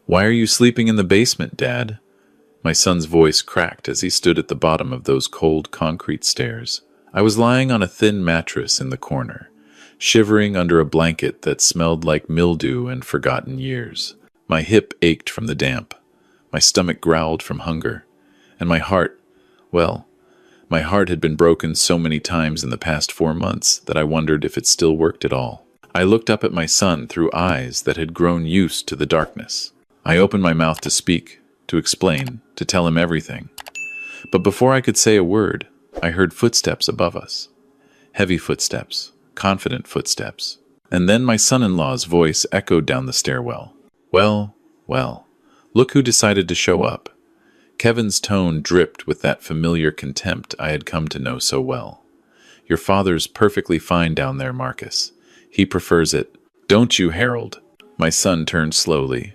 "Why are you sleeping in the basement, Dad?" My son's voice cracked as he stood at the bottom of those cold concrete stairs. I was lying on a thin mattress in the corner, shivering under a blanket that smelled like mildew and forgotten years. My hip ached from the damp, my stomach growled from hunger, and my heart, well, my heart had been broken so many times in the past 4 months that I wondered if it still worked at all. I looked up at my son through eyes that had grown used to the darkness. I opened my mouth to speak, to explain, to tell him everything. But before I could say a word, I heard footsteps above us. Heavy footsteps, confident footsteps. And then my son-in-law's voice echoed down the stairwell. "Well, well, look who decided to show up." Kevin's tone dripped with that familiar contempt I had come to know so well. "Your father's perfectly fine down there, Marcus. He prefers it." "Don't you, Harold?" My son turned slowly.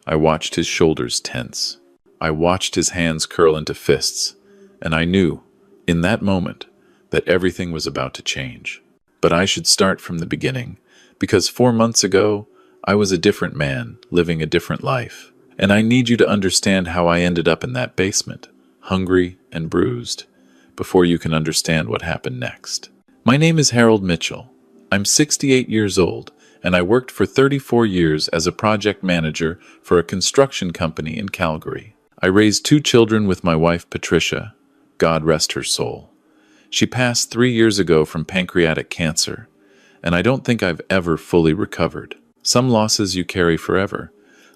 I watched his shoulders tense. I watched his hands curl into fists, and I knew, in that moment, that everything was about to change. But I should start from the beginning, because 4 months ago, I was a different man, living a different life. And I need you to understand how I ended up in that basement, hungry and bruised, before you can understand what happened next. My name is Harold Mitchell. I'm 68 years old, and I worked for 34 years as a project manager for a construction company in Calgary. I raised 2 children with my wife, Patricia. God rest her soul. She passed 3 years ago from pancreatic cancer, and I don't think I've ever fully recovered. Some losses you carry forever,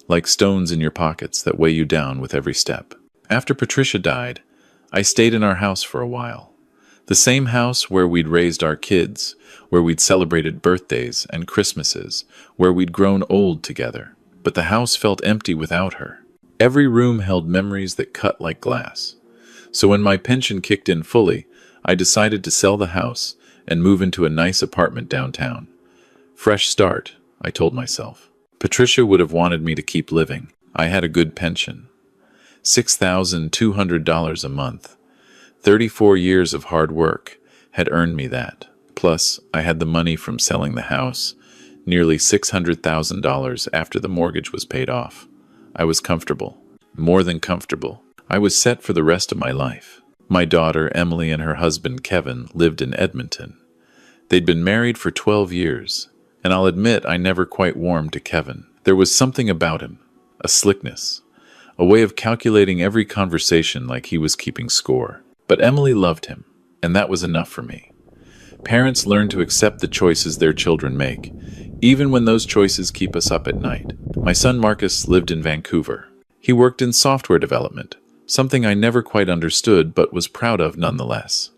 like stones in your pockets that weigh you down with every step. After Patricia died, I stayed in our house for a while. The same house where we'd raised our kids, where we'd celebrated birthdays and Christmases, where we'd grown old together. But the house felt empty without her. Every room held memories that cut like glass. So when my pension kicked in fully, I decided to sell the house and move into a nice apartment downtown. Fresh start, I told myself. Patricia would have wanted me to keep living. I had a good pension. $6,200 a month. 34 years of hard work had earned me that. Plus, I had the money from selling the house, nearly $600,000 after the mortgage was paid off. I was comfortable. More than comfortable. I was set for the rest of my life. My daughter, Emily, and her husband, Kevin, lived in Edmonton. They'd been married for 12 years, and I'll admit I never quite warmed to Kevin. There was something about him, a slickness, a way of calculating every conversation like he was keeping score. But Emily loved him, and that was enough for me. Parents learn to accept the choices their children make, even when those choices keep us up at night. My son Marcus lived in Vancouver. He worked in software development, something I never quite understood but was proud of nonetheless.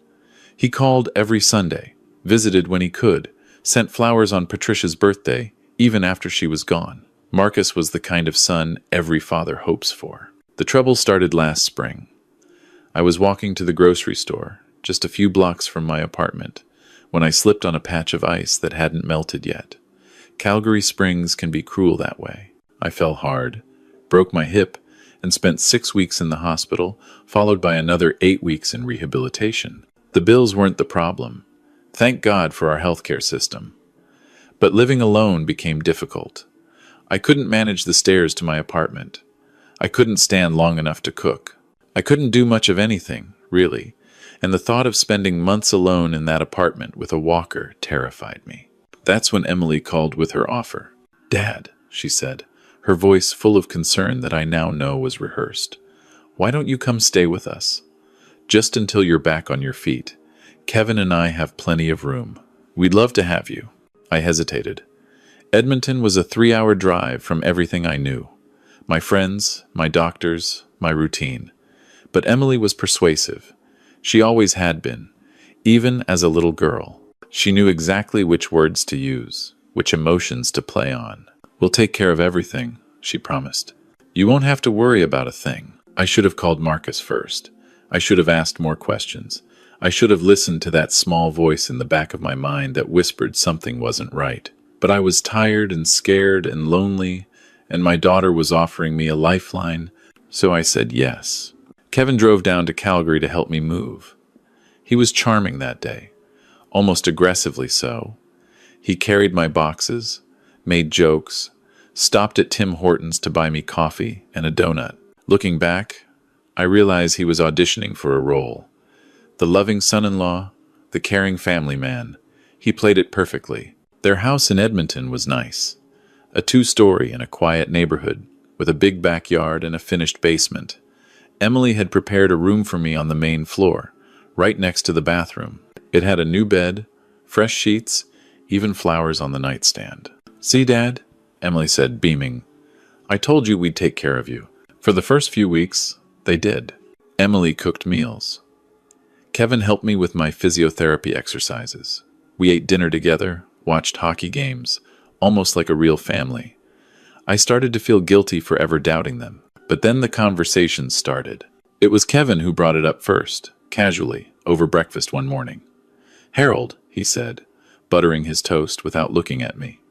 He called every Sunday, visited when he could, sent flowers on Patricia's birthday, even after she was gone. Marcus was the kind of son every father hopes for. The trouble started last spring. I was walking to the grocery store, just a few blocks from my apartment, when I slipped on a patch of ice that hadn't melted yet. Calgary springs can be cruel that way. I fell hard, broke my hip, and spent 6 weeks in the hospital, followed by another 8 weeks in rehabilitation. The bills weren't the problem. Thank God for our healthcare system. But living alone became difficult. I couldn't manage the stairs to my apartment. I couldn't stand long enough to cook. I couldn't do much of anything, really, and the thought of spending months alone in that apartment with a walker terrified me. That's when Emily called with her offer. "Dad," she said, her voice full of concern that I now know was rehearsed. "Why don't you come stay with us? Just until you're back on your feet. Kevin and I have plenty of room. We'd love to have you." I hesitated. Edmonton was a 3-hour drive from everything I knew. My friends, my doctors, my routine. But Emily was persuasive. She always had been, even as a little girl. She knew exactly which words to use, which emotions to play on. "We'll take care of everything," she promised. "You won't have to worry about a thing." I should have called Marcus first. I should have asked more questions. I should have listened to that small voice in the back of my mind that whispered something wasn't right. But I was tired and scared and lonely, and my daughter was offering me a lifeline, so I said yes. Kevin drove down to Calgary to help me move. He was charming that day, almost aggressively so. He carried my boxes, made jokes, stopped at Tim Hortons to buy me coffee and a donut. Looking back, I realize he was auditioning for a role. The loving son-in-law, the caring family man. He played it perfectly. Their house in Edmonton was nice. A 2-story in a quiet neighborhood, with a big backyard and a finished basement. Emily had prepared a room for me on the main floor, right next to the bathroom. It had a new bed, fresh sheets, even flowers on the nightstand. "See, Dad?" Emily said, beaming. "I told you we'd take care of you." For the first few weeks, they did. Emily cooked meals. Kevin helped me with my physiotherapy exercises. We ate dinner together, watched hockey games, almost like a real family. I started to feel guilty for ever doubting them. But then the conversation started. It was Kevin who brought it up first, casually, over breakfast one morning. "Harold," he said, buttering his toast without looking at me,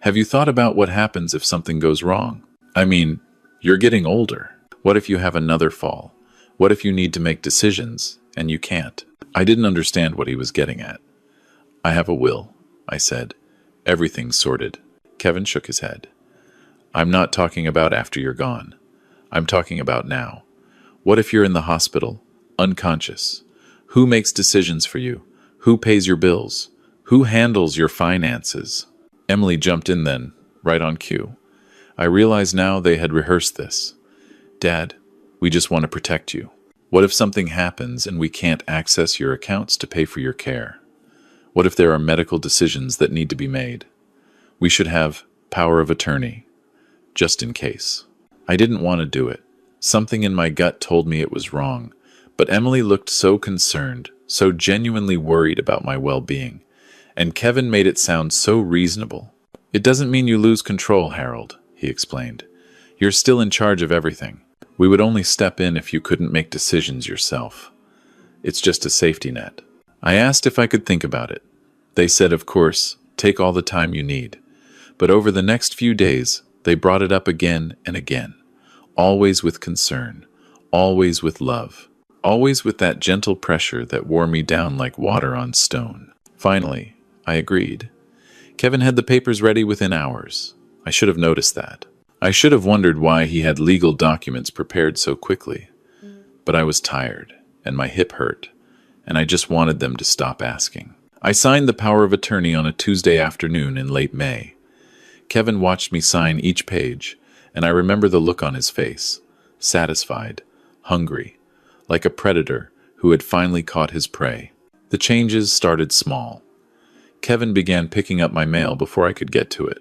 "have you thought about what happens if something goes wrong? I mean, you're getting older. What if you have another fall? What if you need to make decisions, and you can't?" I didn't understand what he was getting at. "I have a will," I said. "Everything's sorted." Kevin shook his head. "I'm not talking about after you're gone. I'm talking about now. What if you're in the hospital, unconscious? Who makes decisions for you? Who pays your bills? Who handles your finances?" Emily jumped in then, right on cue. I realize now they had rehearsed this. "Dad, we just want to protect you. What if something happens and we can't access your accounts to pay for your care? What if there are medical decisions that need to be made? We should have power of attorney, just in case." I didn't want to do it. Something in my gut told me it was wrong, but Emily looked so concerned, so genuinely worried about my well-being, and Kevin made it sound so reasonable. "It doesn't mean you lose control, Harold," he explained. "You're still in charge of everything. We would only step in if you couldn't make decisions yourself. It's just a safety net." I asked if I could think about it. They said, of course, take all the time you need. But over the next few days, they brought it up again and again. Always with concern, always with love, always with that gentle pressure that wore me down like water on stone. Finally, I agreed. Kevin had the papers ready within hours. I should have noticed that. I should have wondered why he had legal documents prepared so quickly. But I was tired, and my hip hurt, and I just wanted them to stop asking. I signed the power of attorney on a Tuesday afternoon in late May. Kevin watched me sign each page, and I remember the look on his face, satisfied, hungry, like a predator who had finally caught his prey. The changes started small. Kevin began picking up my mail before I could get to it.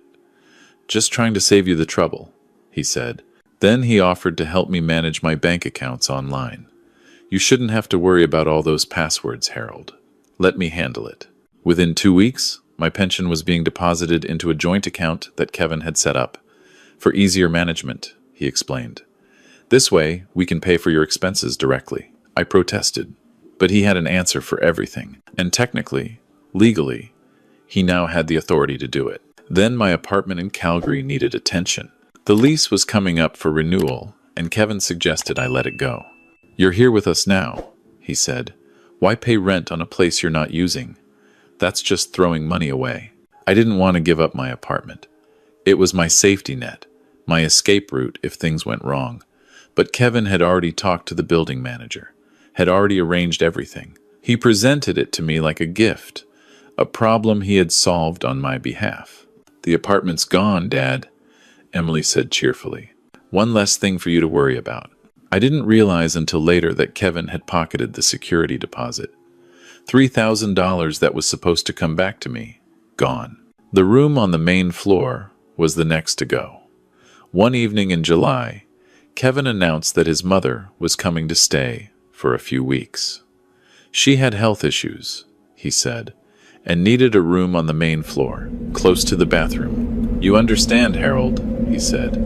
"Just trying to save you the trouble," he said. Then he offered to help me manage my bank accounts online. "You shouldn't have to worry about all those passwords, Harold. Let me handle it." Within 2 weeks, my pension was being deposited into a joint account that Kevin had set up. "For easier management," he explained. "This way, we can pay for your expenses directly." I protested, but he had an answer for everything. And technically, legally, he now had the authority to do it. Then my apartment in Calgary needed attention. The lease was coming up for renewal, and Kevin suggested I let it go. "You're here with us now," he said. "Why pay rent on a place you're not using? That's just throwing money away." I didn't want to give up my apartment. It was my safety net, my escape route if things went wrong. But Kevin had already talked to the building manager, had already arranged everything. He presented it to me like a gift, a problem he had solved on my behalf. "The apartment's gone, Dad," Emily said cheerfully. "One less thing for you to worry about." I didn't realize until later that Kevin had pocketed the security deposit. $3,000 that was supposed to come back to me, gone. The room on the main floor was the next to go. One evening in July, Kevin announced that his mother was coming to stay for a few weeks. She had health issues, he said, and needed a room on the main floor, close to the bathroom. "You understand, Harold," he said.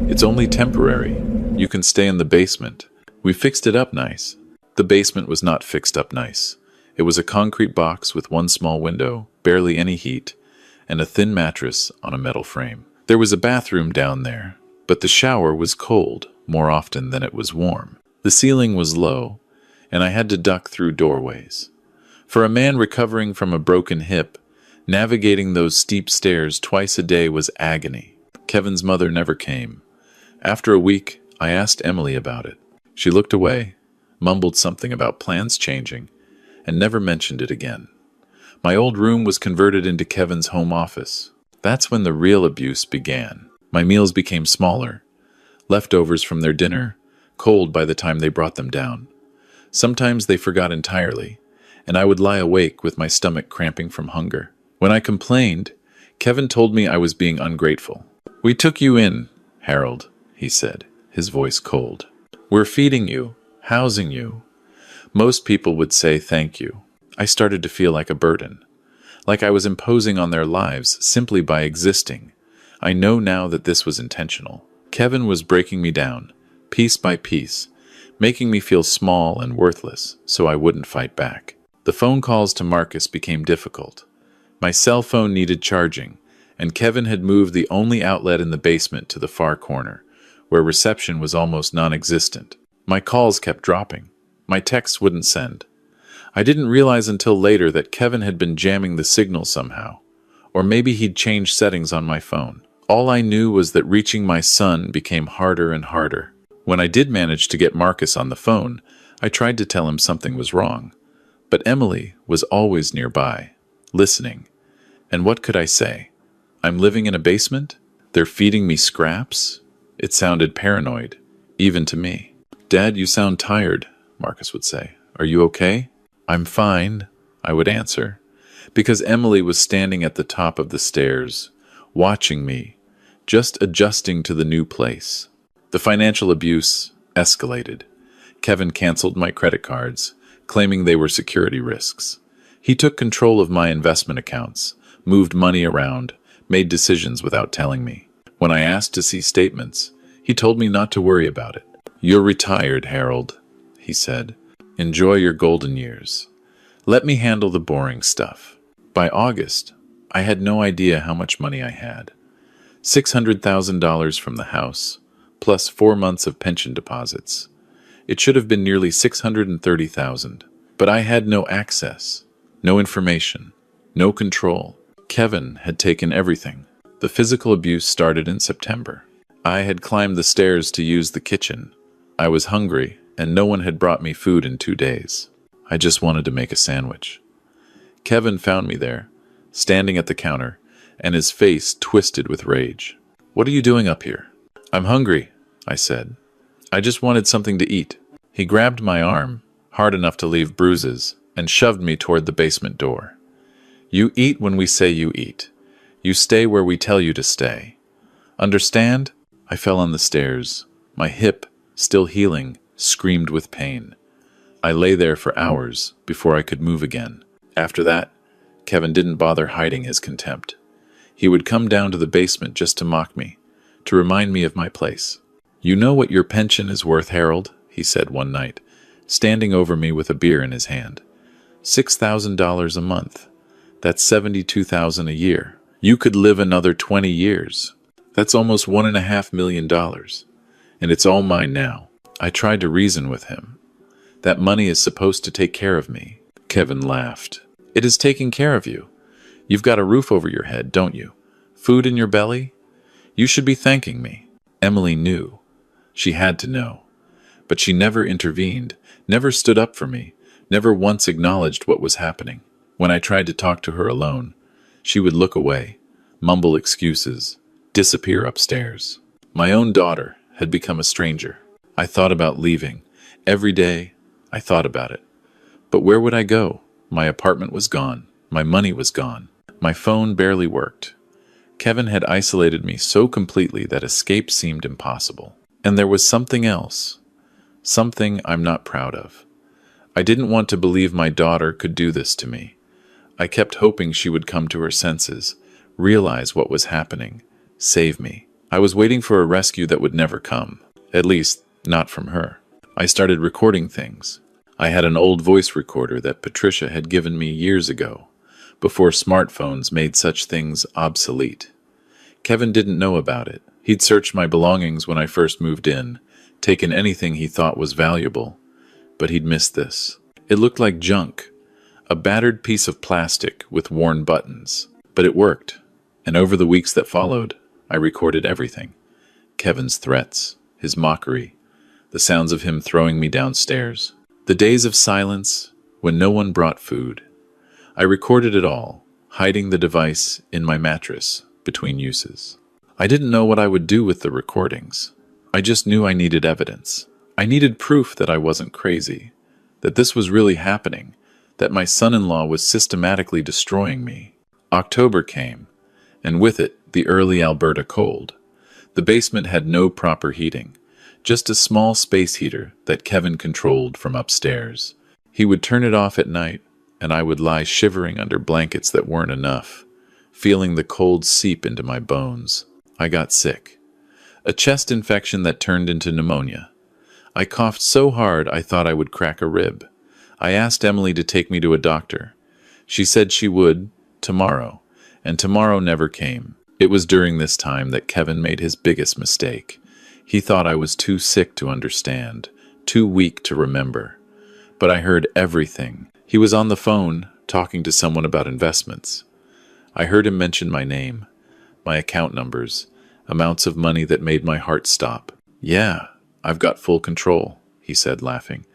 "It's only temporary. You can stay in the basement. We fixed it up nice." The basement was not fixed up nice. It was a concrete box with one small window, barely any heat, and a thin mattress on a metal frame. There was a bathroom down there, but the shower was cold more often than it was warm. The ceiling was low, and I had to duck through doorways. For a man recovering from a broken hip, navigating those steep stairs twice a day was agony. Kevin's mother never came. After a week, I asked Emily about it. She looked away, mumbled something about plans changing, and never mentioned it again. My old room was converted into Kevin's home office. That's when the real abuse began. My meals became smaller, leftovers from their dinner, cold by the time they brought them down. Sometimes they forgot entirely, and I would lie awake with my stomach cramping from hunger. When I complained, Kevin told me I was being ungrateful. "We took you in, Harold," he said, his voice cold. "We're feeding you, housing you. Most people would say thank you." I started to feel like a burden, like I was imposing on their lives simply by existing. I know now that this was intentional. Kevin was breaking me down, piece by piece, making me feel small and worthless so I wouldn't fight back. The phone calls to Marcus became difficult. My cell phone needed charging, and Kevin had moved the only outlet in the basement to the far corner, where reception was almost non-existent. My calls kept dropping. My texts wouldn't send. I didn't realize until later that Kevin had been jamming the signal somehow, or maybe he'd changed settings on my phone. All I knew was that reaching my son became harder and harder. When I did manage to get Marcus on the phone, I tried to tell him something was wrong. But Emily was always nearby, listening. And what could I say? I'm living in a basement? They're feeding me scraps? It sounded paranoid, even to me. "Dad, you sound tired," Marcus would say. "Are you okay?" "I'm fine," I would answer, because Emily was standing at the top of the stairs, watching me, just adjusting to the new place. The financial abuse escalated. Kevin canceled my credit cards, claiming they were security risks. He took control of my investment accounts, moved money around, made decisions without telling me. When I asked to see statements, he told me not to worry about it. "You're retired, Harold," he said. "Enjoy your golden years. Let me handle the boring stuff." By August, I had no idea how much money I had. $600,000 from the house, plus 4 months of pension deposits. It should have been nearly $630,000, but I had no access, no information, no control. Kevin had taken everything. The physical abuse started in September. I had climbed the stairs to use the kitchen. I was hungry, and no one had brought me food in 2 days. I just wanted to make a sandwich. Kevin found me there, standing at the counter, and his face twisted with rage. "What are you doing up here?" "I'm hungry," I said. "I just wanted something to eat." He grabbed my arm, hard enough to leave bruises, and shoved me toward the basement door. "You eat when we say you eat. You stay where we tell you to stay. Understand?" I fell on the stairs. My hip, still healing, screamed with pain. I lay there for hours before I could move again. After that, Kevin didn't bother hiding his contempt. He would come down to the basement just to mock me, to remind me of my place. "You know what your pension is worth, Harold," he said one night, standing over me with a beer in his hand. $6,000 a month. That's $72,000 a year. You could live another 20 years. That's almost $1.5 million. And it's all mine now. I tried to reason with him. That money is supposed to take care of me. Kevin laughed. "It is taking care of you. You've got a roof over your head, don't you? Food in your belly? You should be thanking me." Emily knew. She had to know. But she never intervened, never stood up for me, never once acknowledged what was happening. When I tried to talk to her alone, she would look away, mumble excuses, disappear upstairs. My own daughter had become a stranger. I thought about leaving. Every day, I thought about it. But where would I go? My apartment was gone. My money was gone. My phone barely worked. Kevin had isolated me so completely that escape seemed impossible. And there was something else. Something I'm not proud of. I didn't want to believe my daughter could do this to me. I kept hoping she would come to her senses, realize what was happening, save me. I was waiting for a rescue that would never come. At least, not from her. I started recording things. I had an old voice recorder that Patricia had given me years ago, before smartphones made such things obsolete. Kevin didn't know about it. He'd searched my belongings when I first moved in, taken anything he thought was valuable, but he'd missed this. It looked like junk, a battered piece of plastic with worn buttons. But it worked, and over the weeks that followed, I recorded everything. Kevin's threats, his mockery, the sounds of him throwing me downstairs, the days of silence when no one brought food. I recorded it all, hiding the device in my mattress between uses. I didn't know what I would do with the recordings. I just knew I needed evidence. I needed proof that I wasn't crazy, that this was really happening, that my son-in-law was systematically destroying me. October came, and with it, the early Alberta cold. The basement had no proper heating, just a small space heater that Kevin controlled from upstairs. He would turn it off at night, and I would lie shivering under blankets that weren't enough, feeling the cold seep into my bones. I got sick. A chest infection that turned into pneumonia. I coughed so hard I thought I would crack a rib. I asked Emily to take me to a doctor. She said she would, tomorrow, and tomorrow never came. It was during this time that Kevin made his biggest mistake. He thought I was too sick to understand, too weak to remember. But I heard everything. He was on the phone, talking to someone about investments. I heard him mention my name, my account numbers, amounts of money that made my heart stop. "Yeah, I've got full control," he said, laughing.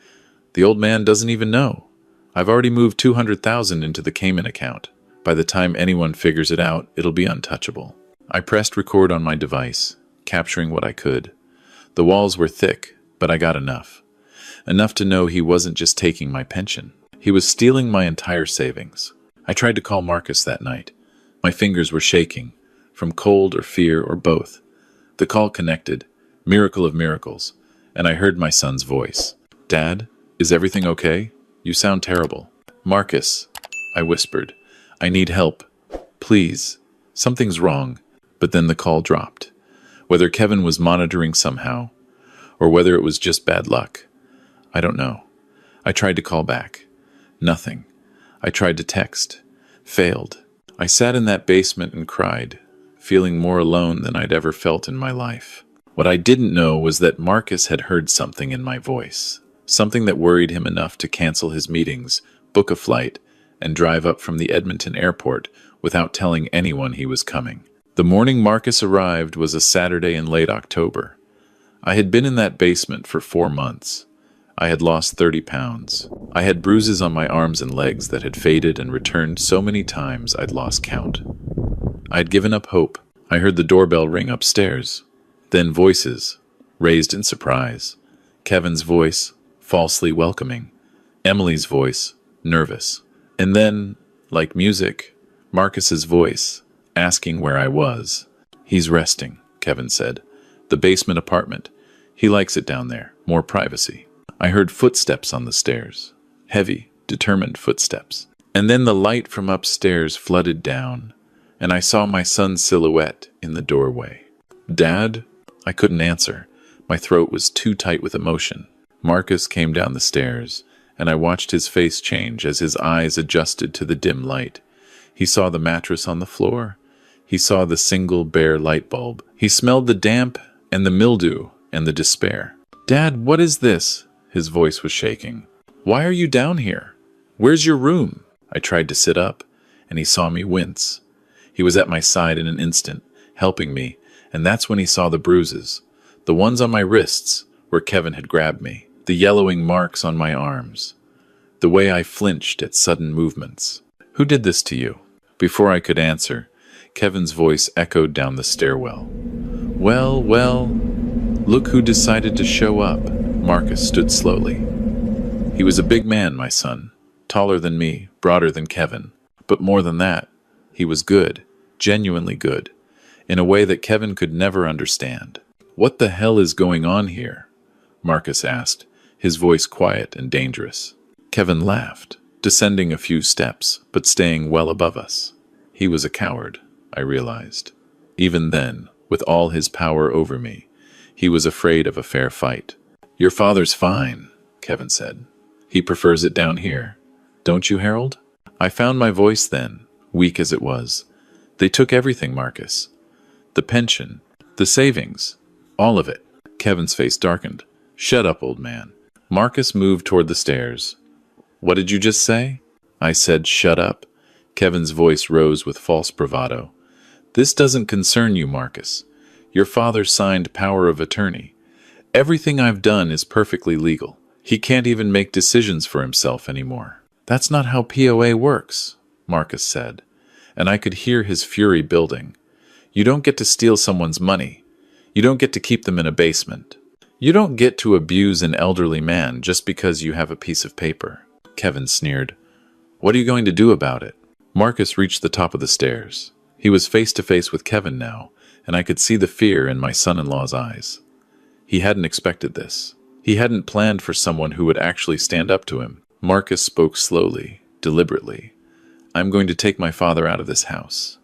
"The old man doesn't even know. I've already moved 200,000 into the Cayman account. By the time anyone figures it out, it'll be untouchable." I pressed record on my device, capturing what I could. The walls were thick, but I got enough. Enough to know he wasn't just taking my pension. He was stealing my entire savings. I tried to call Marcus that night. My fingers were shaking, from cold or fear or both. The call connected, miracle of miracles, and I heard my son's voice. "Dad, is everything okay? You sound terrible." "Marcus," I whispered, "I need help. Please. Something's wrong." But then the call dropped. Whether Kevin was monitoring somehow, or whether it was just bad luck, I don't know. I tried to call back. Nothing. I tried to text. Failed. I sat in that basement and cried, feeling more alone than I'd ever felt in my life. What I didn't know was that Marcus had heard something in my voice, something that worried him enough to cancel his meetings, book a flight, and drive up from the Edmonton airport without telling anyone he was coming. The morning Marcus arrived was a Saturday in late October. I had been in that basement for 4 months. I had lost 30 pounds. I had bruises on my arms and legs that had faded and returned so many times I'd lost count. I'd given up hope. I heard the doorbell ring upstairs. Then voices, raised in surprise. Kevin's voice, falsely welcoming. Emily's voice, nervous. And then, like music, Marcus's voice, asking where I was. "He's resting," Kevin said. "The basement apartment. He likes it down there. More privacy." I heard footsteps on the stairs. Heavy, determined footsteps. And then the light from upstairs flooded down, and I saw my son's silhouette in the doorway. "Dad?" I couldn't answer. My throat was too tight with emotion. Marcus came down the stairs, and I watched his face change as his eyes adjusted to the dim light. He saw the mattress on the floor. He saw the single bare light bulb. He smelled the damp and the mildew and the despair. "Dad, what is this?" His voice was shaking. "Why are you down here? Where's your room?" I tried to sit up, and he saw me wince. He was at my side in an instant, helping me, and that's when he saw the bruises, the ones on my wrists where Kevin had grabbed me, the yellowing marks on my arms, the way I flinched at sudden movements. "Who did this to you?" Before I could answer, Kevin's voice echoed down the stairwell. Well, look who decided to show up." Marcus stood slowly. He was a big man, my son, taller than me, broader than Kevin. But more than that, he was good, genuinely good, in a way that Kevin could never understand. "What the hell is going on here?" Marcus asked, his voice quiet and dangerous. Kevin laughed, descending a few steps, but staying well above us. He was a coward, I realized. Even then, with all his power over me, he was afraid of a fair fight. "Your father's fine," Kevin said. "He prefers it down here. Don't you, Harold?" I found my voice then, weak as it was. "They took everything, Marcus. The pension, the savings, all of it." Kevin's face darkened. "Shut up, old man." Marcus moved toward the stairs. "What did you just say?" I said, "Shut up." Kevin's voice rose with false bravado. This doesn't concern you, Marcus. Your father signed power of attorney. Everything I've done is perfectly legal. He can't even make decisions for himself anymore. That's not how POA works, Marcus said, and I could hear his fury building. You don't get to steal someone's money. You don't get to keep them in a basement. You don't get to abuse an elderly man just because you have a piece of paper. Kevin sneered. What are you going to do about it? Marcus reached the top of the stairs. He was face to face with Kevin now, and I could see the fear in my son-in-law's eyes. He hadn't expected this. He hadn't planned for someone who would actually stand up to him. Marcus spoke slowly, deliberately. I'm going to take my father out of this house.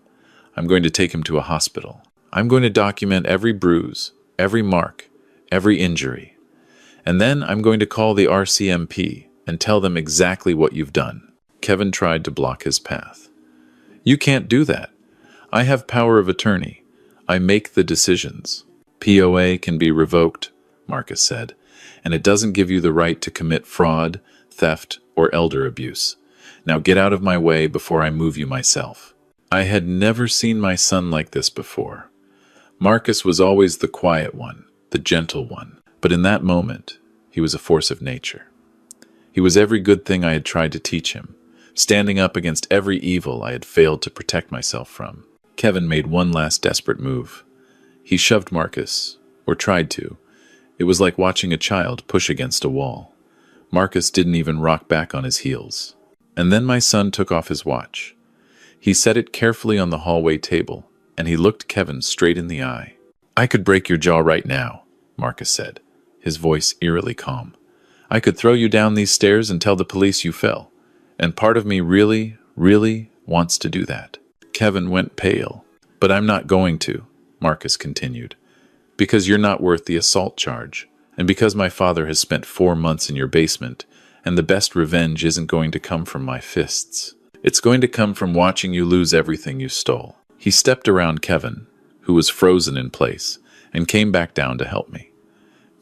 I'm going to take him to a hospital. I'm going to document every bruise, every mark, every injury. And then I'm going to call the RCMP and tell them exactly what you've done. Kevin tried to block his path. You can't do that. I have power of attorney. I make the decisions. POA can be revoked, Marcus said, and it doesn't give you the right to commit fraud, theft, or elder abuse. Now get out of my way before I move you myself. I had never seen my son like this before. Marcus was always the quiet one, the gentle one, but in that moment, he was a force of nature. He was every good thing I had tried to teach him, standing up against every evil I had failed to protect myself from. Kevin made one last desperate move. He shoved Marcus, or tried to. It was like watching a child push against a wall. Marcus didn't even rock back on his heels. And then my son took off his watch. He set it carefully on the hallway table, and he looked Kevin straight in the eye. I could break your jaw right now, Marcus said, his voice eerily calm. I could throw you down these stairs and tell the police you fell. And part of me really, really wants to do that. Kevin went pale. But I'm not going to, Marcus continued. Because you're not worth the assault charge. And because my father has spent 4 months in your basement, and the best revenge isn't going to come from my fists. It's going to come from watching you lose everything you stole. He stepped around Kevin, who was frozen in place, and came back down to help me.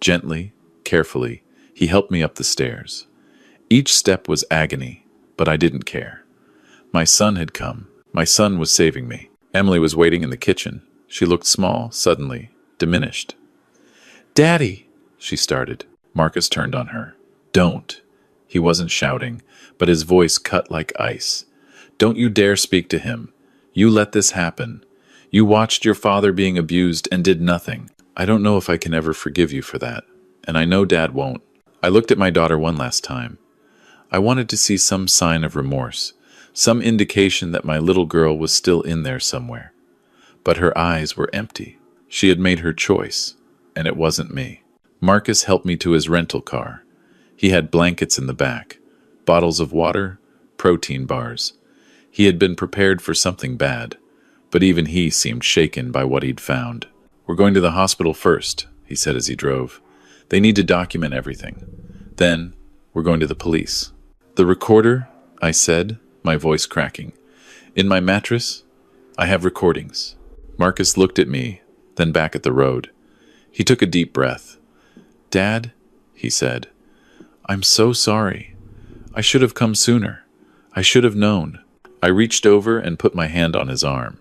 Gently, carefully, he helped me up the stairs. Each step was agony, but I didn't care. My son had come. My son was saving me. Emily was waiting in the kitchen. She looked small, suddenly, diminished. Daddy, she started. Marcus turned on her. Don't. He wasn't shouting, but his voice cut like ice. Don't you dare speak to him. You let this happen. You watched your father being abused and did nothing. I don't know if I can ever forgive you for that, and I know Dad won't. I looked at my daughter one last time. I wanted to see some sign of remorse, some indication that my little girl was still in there somewhere. But her eyes were empty. She had made her choice, and it wasn't me. Marcus helped me to his rental car. He had blankets in the back, bottles of water, protein bars. He had been prepared for something bad, but even he seemed shaken by what he'd found. We're going to the hospital first, he said as he drove. They need to document everything. Then, we're going to the police. The recorder, I said, my voice cracking. In my mattress, I have recordings. Marcus looked at me, then back at the road. He took a deep breath. Dad, he said, I'm so sorry. I should have come sooner. I should have known. I reached over and put my hand on his arm.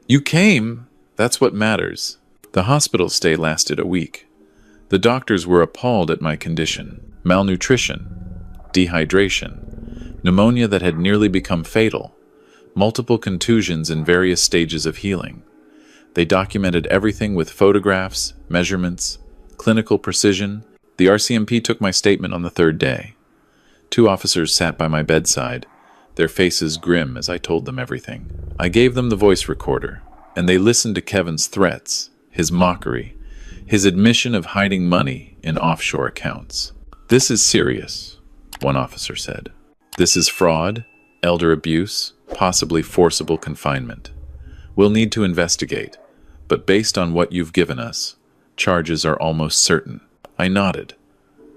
You came. That's what matters. The hospital stay lasted a week. The doctors were appalled at my condition. Malnutrition, dehydration, pneumonia that had nearly become fatal, multiple contusions in various stages of healing. They documented everything with photographs, measurements, clinical precision. The RCMP took my statement on the 3rd day. 2 officers sat by my bedside, their faces grim as I told them everything. I gave them the voice recorder, and they listened to Kevin's threats, his mockery, his admission of hiding money in offshore accounts. This is serious, one officer said. This is fraud, elder abuse, possibly forcible confinement. We'll need to investigate, but based on what you've given us, charges are almost certain. I nodded.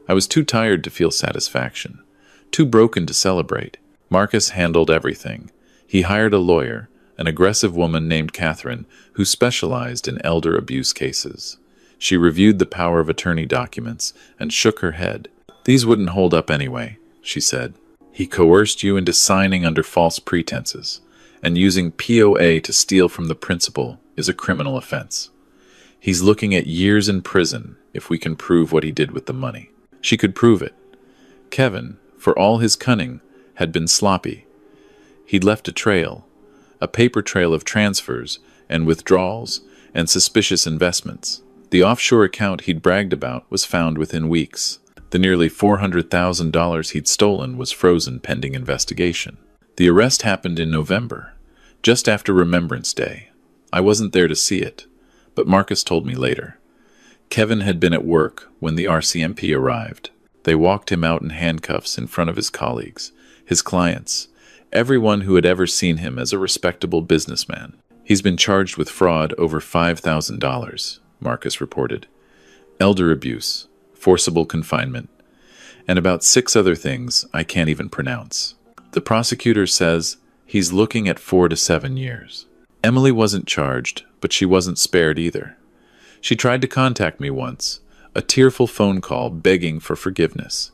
I was too tired to feel satisfaction, too broken to celebrate. Marcus handled everything. He hired a lawyer, an aggressive woman named Catherine, who specialized in elder abuse cases. She reviewed the power of attorney documents and shook her head. These wouldn't hold up anyway, she said. He coerced you into signing under false pretenses, and using POA to steal from the principal is a criminal offense. He's looking at years in prison if we can prove what he did with the money. She could prove it. Kevin, for all his cunning, had been sloppy. He'd left a paper trail of transfers and withdrawals and suspicious investments. The offshore account he'd bragged about was found within weeks. The nearly $400,000 he'd stolen was frozen pending investigation. The arrest happened in November, just after Remembrance Day. I wasn't there to see it, but Marcus told me later. Kevin had been at work when the RCMP arrived. They walked him out in handcuffs in front of his colleagues, his clients, everyone who had ever seen him as a respectable businessman. He's been charged with fraud over $5,000, Marcus reported. Elder abuse, forcible confinement, and about 6 other things I can't even pronounce. The prosecutor says he's looking at 4 to 7 years. Emily wasn't charged, but she wasn't spared either. She tried to contact me once, a tearful phone call begging for forgiveness.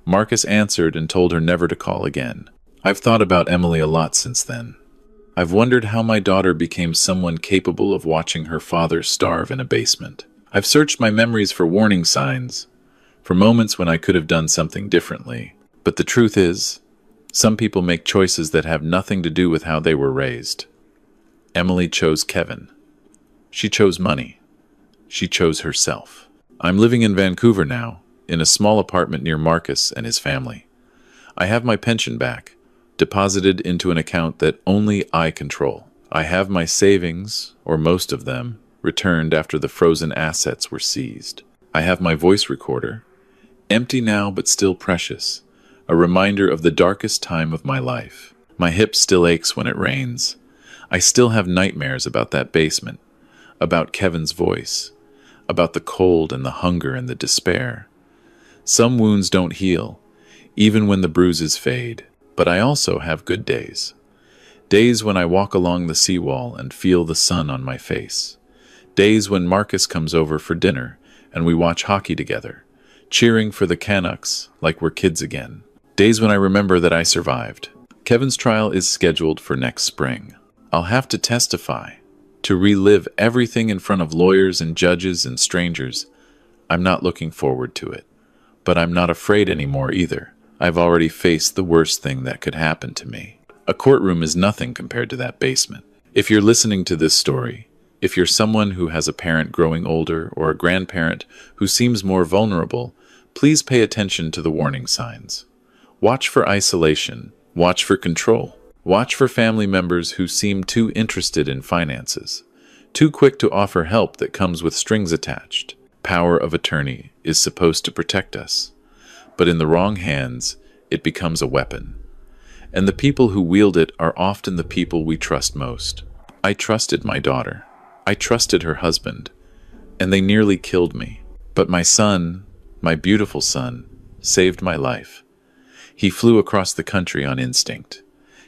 Marcus answered and told her never to call again. I've thought about Emily a lot since then. I've wondered how my daughter became someone capable of watching her father starve in a basement. I've searched my memories for warning signs, for moments when I could have done something differently. But the truth is, some people make choices that have nothing to do with how they were raised. Emily chose Kevin. She chose money. She chose herself. I'm living in Vancouver now, in a small apartment near Marcus and his family. I have my pension back, deposited into an account that only I control. I have my savings, or most of them, returned after the frozen assets were seized. I have my voice recorder, empty now but still precious, a reminder of the darkest time of my life. My hip still aches when it rains. I still have nightmares about that basement, about Kevin's voice, about the cold and the hunger and the despair. Some wounds don't heal, even when the bruises fade. But I also have good days. Days when I walk along the seawall and feel the sun on my face. Days when Marcus comes over for dinner and we watch hockey together, cheering for the Canucks like we're kids again. Days when I remember that I survived. Kevin's trial is scheduled for next spring. I'll have to testify, to relive everything in front of lawyers and judges and strangers. I'm not looking forward to it, but I'm not afraid anymore either. I've already faced the worst thing that could happen to me. A courtroom is nothing compared to that basement. If you're listening to this story, if you're someone who has a parent growing older or a grandparent who seems more vulnerable, please pay attention to the warning signs. Watch for isolation. Watch for control. Watch for family members who seem too interested in finances, too quick to offer help that comes with strings attached. Power of attorney is supposed to protect us, but in the wrong hands, it becomes a weapon. And the people who wield it are often the people we trust most. I trusted my daughter. I trusted her husband, and they nearly killed me. But my son, my beautiful son, saved my life. He flew across the country on instinct.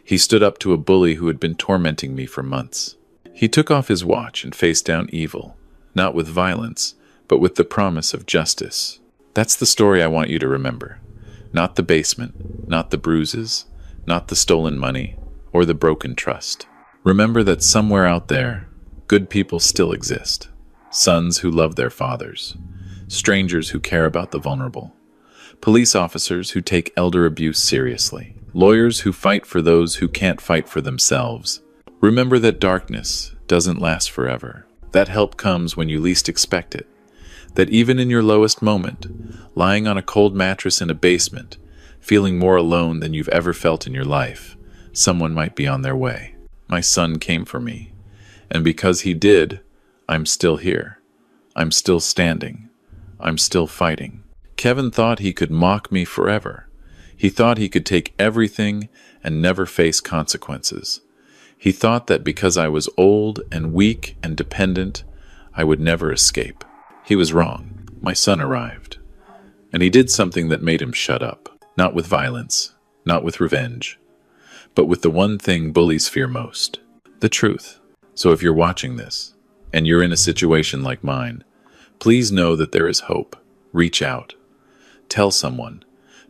He stood up to a bully who had been tormenting me for months. He took off his watch and faced down evil, not with violence, but with the promise of justice. That's the story I want you to remember. Not the basement, not the bruises, not the stolen money, or the broken trust. Remember that somewhere out there, good people still exist. Sons who love their fathers. Strangers who care about the vulnerable. Police officers who take elder abuse seriously. Lawyers who fight for those who can't fight for themselves. Remember that darkness doesn't last forever. That help comes when you least expect it. That even in your lowest moment, lying on a cold mattress in a basement, feeling more alone than you've ever felt in your life, someone might be on their way. My son came for me, and because he did, I'm still here. I'm still standing. I'm still fighting. Kevin thought he could mock me forever. He thought he could take everything and never face consequences. He thought that because I was old and weak and dependent, I would never escape. He was wrong. My son arrived. And he did something that made him shut up. Not with violence, not with revenge, but with the one thing bullies fear most, the truth. So if you're watching this, and you're in a situation like mine, please know that there is hope. Reach out. Tell someone.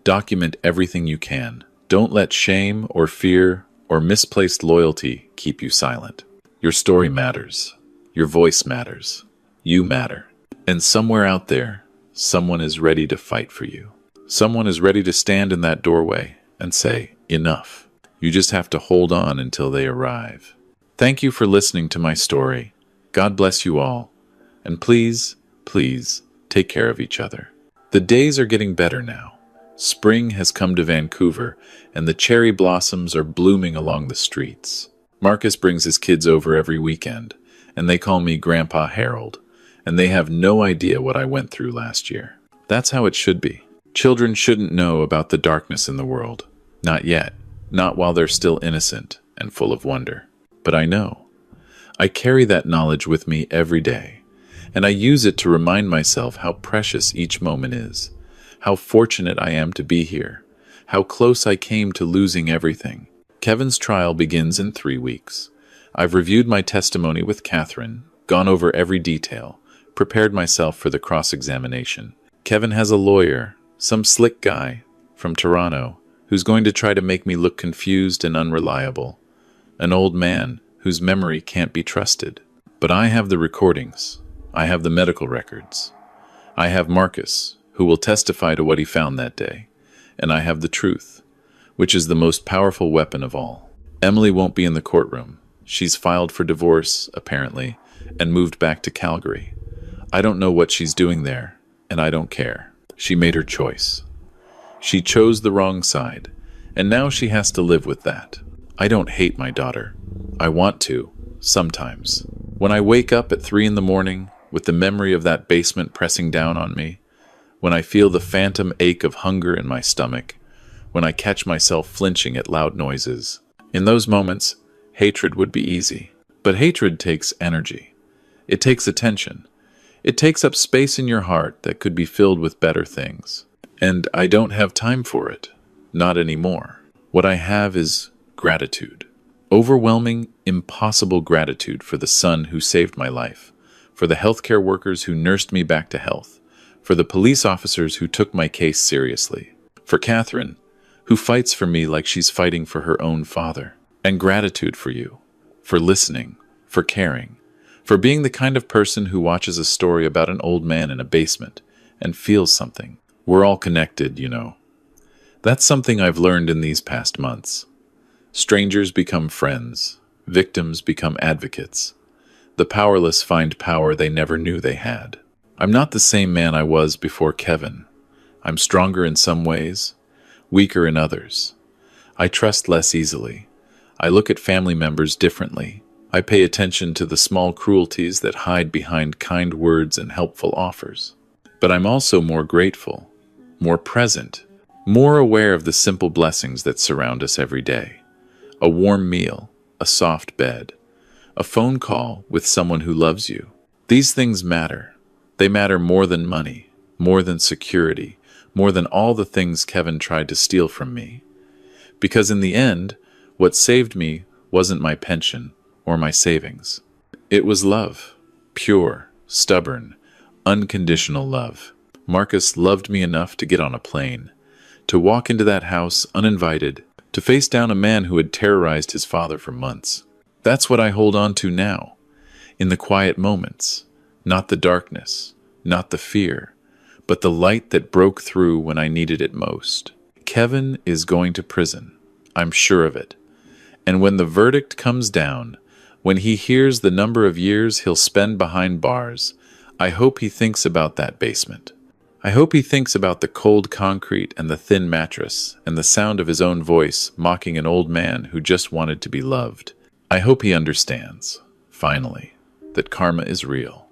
Document everything you can. Don't let shame or fear or misplaced loyalty keep you silent. Your story matters. Your voice matters. You matter. And somewhere out there, someone is ready to fight for you. Someone is ready to stand in that doorway and say, enough. You just have to hold on until they arrive. Thank you for listening to my story. God bless you all. And please, please, take care of each other. The days are getting better now. Spring has come to Vancouver, and the cherry blossoms are blooming along the streets. Marcus brings his kids over every weekend, and they call me Grandpa Harold, and they have no idea what I went through last year. That's how it should be. Children shouldn't know about the darkness in the world. Not yet. Not while they're still innocent and full of wonder. But I know. I carry that knowledge with me every day, and I use it to remind myself how precious each moment is, how fortunate I am to be here, how close I came to losing everything. Kevin's trial begins in 3 weeks. I've reviewed my testimony with Catherine, gone over every detail, prepared myself for the cross-examination. Kevin has a lawyer, some slick guy from Toronto, who's going to try to make me look confused and unreliable. An old man whose memory can't be trusted. But I have the recordings. I have the medical records. I have Marcus, who will testify to what he found that day. And I have the truth, which is the most powerful weapon of all. Emily won't be in the courtroom. She's filed for divorce, apparently, and moved back to Calgary. I don't know what she's doing there, and I don't care. She made her choice. She chose the wrong side, and now she has to live with that. I don't hate my daughter. I want to, sometimes. When I wake up at 3 a.m, with the memory of that basement pressing down on me, when I feel the phantom ache of hunger in my stomach, when I catch myself flinching at loud noises, in those moments, hatred would be easy. But hatred takes energy. It takes attention. It takes up space in your heart that could be filled with better things. And I don't have time for it. Not anymore. What I have is gratitude. Overwhelming, impossible gratitude for the son who saved my life, for the healthcare workers who nursed me back to health, for the police officers who took my case seriously, for Catherine, who fights for me like she's fighting for her own father, and gratitude for you, for listening, for caring, for being the kind of person who watches a story about an old man in a basement and feels something. We're all connected, you know. That's something I've learned in these past months. Strangers become friends. Victims become advocates. The powerless find power they never knew they had. I'm not the same man I was before Kevin. I'm stronger in some ways, weaker in others. I trust less easily. I look at family members differently. I pay attention to the small cruelties that hide behind kind words and helpful offers. But I'm also more grateful, more present, more aware of the simple blessings that surround us every day. A warm meal, a soft bed, a phone call with someone who loves you. These things matter. They matter more than money, more than security, more than all the things Kevin tried to steal from me. Because in the end, what saved me wasn't my pension or my savings. It was love, pure, stubborn, unconditional love. Marcus loved me enough to get on a plane, to walk into that house uninvited, to face down a man who had terrorized his father for months. That's what I hold on to now, in the quiet moments, not the darkness, not the fear, but the light that broke through when I needed it most. Kevin is going to prison. I'm sure of it. And when the verdict comes down, when he hears the number of years he'll spend behind bars, I hope he thinks about that basement. I hope he thinks about the cold concrete and the thin mattress and the sound of his own voice mocking an old man who just wanted to be loved. I hope he understands, finally, that karma is real,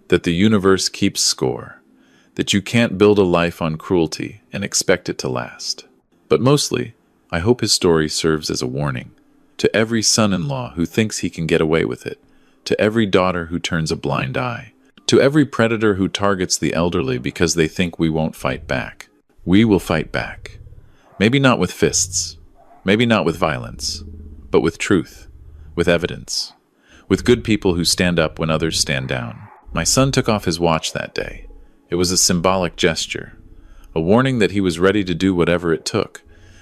that the universe keeps score, that you can't build a life on cruelty and expect it to last. But mostly, I hope his story serves as a warning to every son-in-law who thinks he can get away with it, to every daughter who turns a blind eye, to every predator who targets the elderly because they think we won't fight back. We will fight back. Maybe not with fists, maybe not with violence, but with truth, with evidence, with good people who stand up when others stand down. My son took off his watch that day. It was a symbolic gesture, a warning that he was ready to do whatever it took,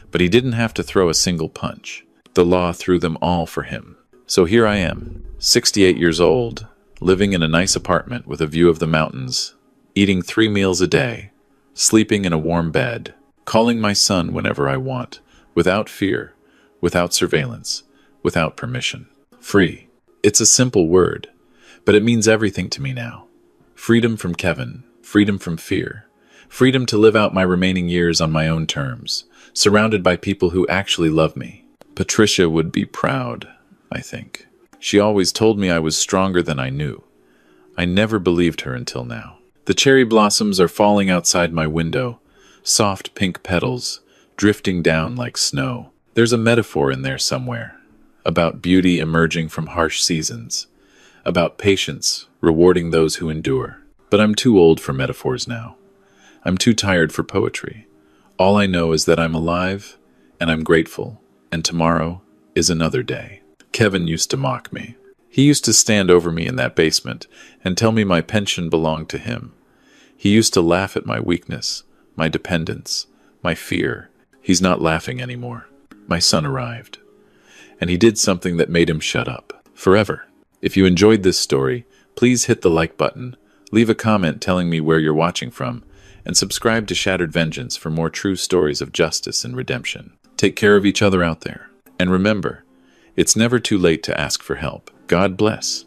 but he didn't have to throw a single punch. The law threw them all for him. So here I am, 68 years old, living in a nice apartment with a view of the mountains, eating 3 meals a day, sleeping in a warm bed, calling my son whenever I want, without fear, without surveillance, without permission. Free. It's a simple word, but it means everything to me now. Freedom from Kevin, freedom from fear, freedom to live out my remaining years on my own terms, surrounded by people who actually love me. Patricia would be proud, I think. She always told me I was stronger than I knew. I never believed her until now. The cherry blossoms are falling outside my window, soft pink petals, drifting down like snow. There's a metaphor in there somewhere, about beauty emerging from harsh seasons, about patience rewarding those who endure. But I'm too old for metaphors now. I'm too tired for poetry. All I know is that I'm alive, and I'm grateful, and tomorrow is another day. Kevin used to mock me. He used to stand over me in that basement and tell me my pension belonged to him. He used to laugh at my weakness, my dependence, my fear. He's not laughing anymore. My son arrived, and he did something that made him shut up forever. If you enjoyed this story, please hit the like button, leave a comment telling me where you're watching from, and subscribe to Shattered Vengeance for more true stories of justice and redemption. Take care of each other out there. And remember, it's never too late to ask for help. God bless.